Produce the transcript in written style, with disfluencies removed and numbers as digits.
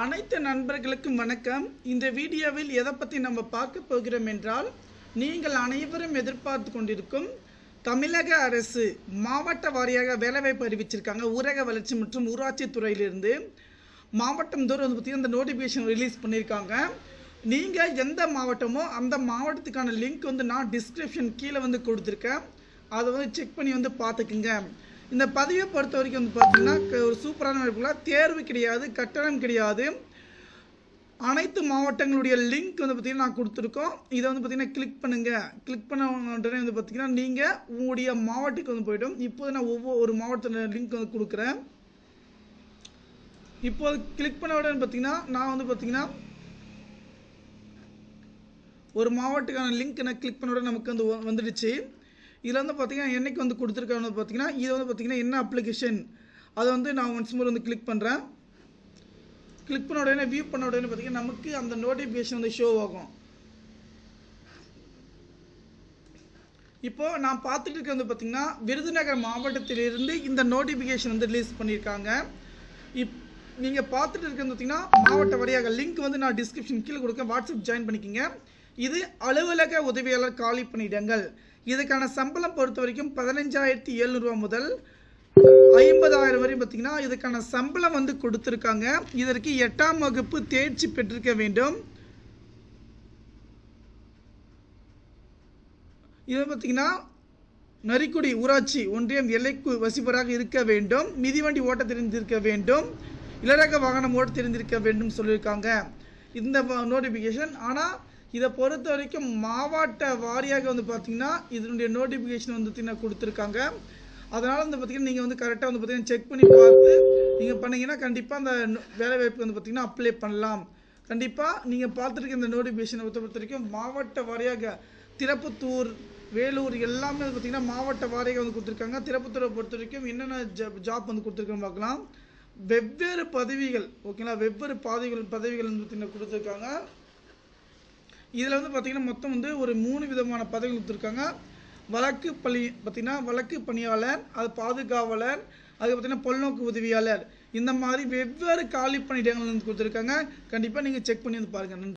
அனைத்து நண்பர்களுக்கும் வணக்கம். இந்த வீடியோவில் எதை பற்றி நம்ம பார்க்க போகிறோம் என்றால், நீங்கள் அனைவரும் எதிர்பார்த்து கொண்டிருக்கும் தமிழக அரசு மாவட்ட வாரியாக வேலைவாய்ப்பு அறிவிச்சிருக்காங்க. ஊரக வளர்ச்சி மற்றும் ஊராட்சி துறையிலிருந்து மாவட்டம் தோறும் வந்து பார்த்திங்கன்னா இந்த நோட்டிஃபிகேஷன் ரிலீஸ் பண்ணியிருக்காங்க. நீங்கள் எந்த மாவட்டமோ அந்த மாவட்டத்துக்கான லிங்க் வந்து நான் டிஸ்கிரிப்ஷன் கீழே வந்து கொடுத்துருக்கேன். அதை வந்து செக் பண்ணி வந்து பார்த்துக்குங்க. இந்த பதவியை பொறுத்த வரைக்கும் வந்து பார்த்தீங்கன்னா ஒரு சூப்பரான இருக்குல்ல, தேர்வு கிடையாது, கட்டணம் கிடையாது. அனைத்து மாவட்டங்களுடைய லிங்க் வந்து பார்த்திங்கன்னா நான் கொடுத்துருக்கோம். இதை வந்து பார்த்திங்கன்னா கிளிக் பண்ணுங்கள். கிளிக் பண்ண உடனே வந்து பார்த்திங்கன்னா நீங்கள் உங்களுடைய மாவட்டத்துக்கு வந்து போய்டும். இப்போது நான் ஒவ்வொரு மாவட்டத்தோட லிங்க் வந்து கொடுக்குறேன். இப்போது கிளிக் பண்ண உடனே பார்த்திங்கன்னா நான் வந்து பார்த்திங்கன்னா ஒரு மாவட்டத்துக்கான லிங்க் நான் கிளிக் பண்ண உடனே நமக்கு வந்து வந்துடுச்சு. இதில் வந்து பார்த்திங்கன்னா என்றைக்கு வந்து கொடுத்துருக்காங்க பார்த்திங்கன்னா இதை வந்து பார்த்திங்கன்னா என்ன அப்ளிகேஷன் அதை வந்து நான் ஒன்ஸ் மோர் வந்து கிளிக் பண்ணுறேன். கிளிக் பண்ண உடனே வியூ பண்ண உடனே பார்த்திங்கன்னா நமக்கு அந்த நோட்டிஃபிகேஷன் வந்து ஷோ ஆகும். இப்போது நான் பார்த்துட்டு இருக்க வந்து பார்த்திங்கன்னா விருதுநகர் மாவட்டத்திலிருந்து இந்த நோட்டிஃபிகேஷன் வந்து ரிலீஸ் பண்ணியிருக்காங்க. நீங்கள் பார்த்துட்டு இருக்கிறது பார்த்திங்கன்னா மாவட்ட வழியாக லிங்க் வந்து நான் டிஸ்கிரிப்ஷன் கீழே கொடுக்க, வாட்ஸ்அப் ஜாயின் பண்ணிக்கிங்க. இது அலுவலக உதவியாளர் காலி பணியிடங்கள். இதுக்கான சம்பளம் பொறுத்த வரைக்கும் 15,700 முதல் 50,000 வரை பார்த்திங்கன்னா இதுக்கான சம்பளம் வந்து கொடுத்துருக்காங்க. இதற்கு 8ஆம் வகுப்பு தேர்ச்சி பெற்றிருக்க வேண்டும். இது பார்த்திங்கன்னா நரிக்குடி ஊராட்சி ஒன்றியம் எல்லைக்கு வசிப்பராக இருக்க வேண்டும். மிதிவண்டி ஓட்ட தெரிந்திருக்க வேண்டும். இலரக வாகனம் ஓட்ட தெரிந்திருக்க வேண்டும் சொல்லியிருக்காங்க இந்த நோட்டிஃபிகேஷன். ஆனால் இதை பொறுத்த வரைக்கும் மாவட்ட வாரியாக வந்து பார்த்திங்கன்னா இதனுடைய நோட்டிஃபிகேஷன் வந்து பார்த்திங்கன்னா கொடுத்துருக்காங்க. அதனால் வந்து பார்த்திங்கன்னா நீங்கள் வந்து கரெக்டாக வந்து பார்த்திங்கன்னா செக் பண்ணி பார்த்து நீங்கள் பண்ணிங்கன்னா கண்டிப்பாக அந்த வேலைவாய்ப்பு வந்து பார்த்திங்கன்னா அப்ளை பண்ணலாம். கண்டிப்பாக நீங்கள் பார்த்துருக்க இந்த நோட்டிஃபிகேஷனை பொறுத்த வரைக்கும் மாவட்ட வாரியாக திருப்பத்தூர், வேலூர் எல்லாமே வந்து பார்த்திங்கன்னா மாவட்ட வாரியாக வந்து கொடுத்துருக்காங்க. திருப்பத்தூரை பொறுத்த வரைக்கும் என்னென்ன ஜாப் வந்து கொடுத்துருக்கோன்னு பார்க்கலாம். வெவ்வேறு பதவிகள், ஓகேங்களா, வெவ்வேறு பதவிகள் வந்து பார்த்திங்கன்னா கொடுத்துருக்காங்க. இதில் வந்து பார்த்திங்கன்னா மொத்தம் வந்து ஒரு 3 விதமான பதவிகள் கொடுத்துருக்காங்க. வழக்கு பணியாளர், அது பாதுகாவலர், அது பார்த்திங்கன்னா பொல்நோக்கு உதவியாளர், இந்த மாதிரி வெவ்வேறு காலி பணியிடங்கள் வந்து கொடுத்துருக்காங்க. கண்டிப்பாக நீங்கள் செக் பண்ணி வந்து பாருங்கள். நன்றி.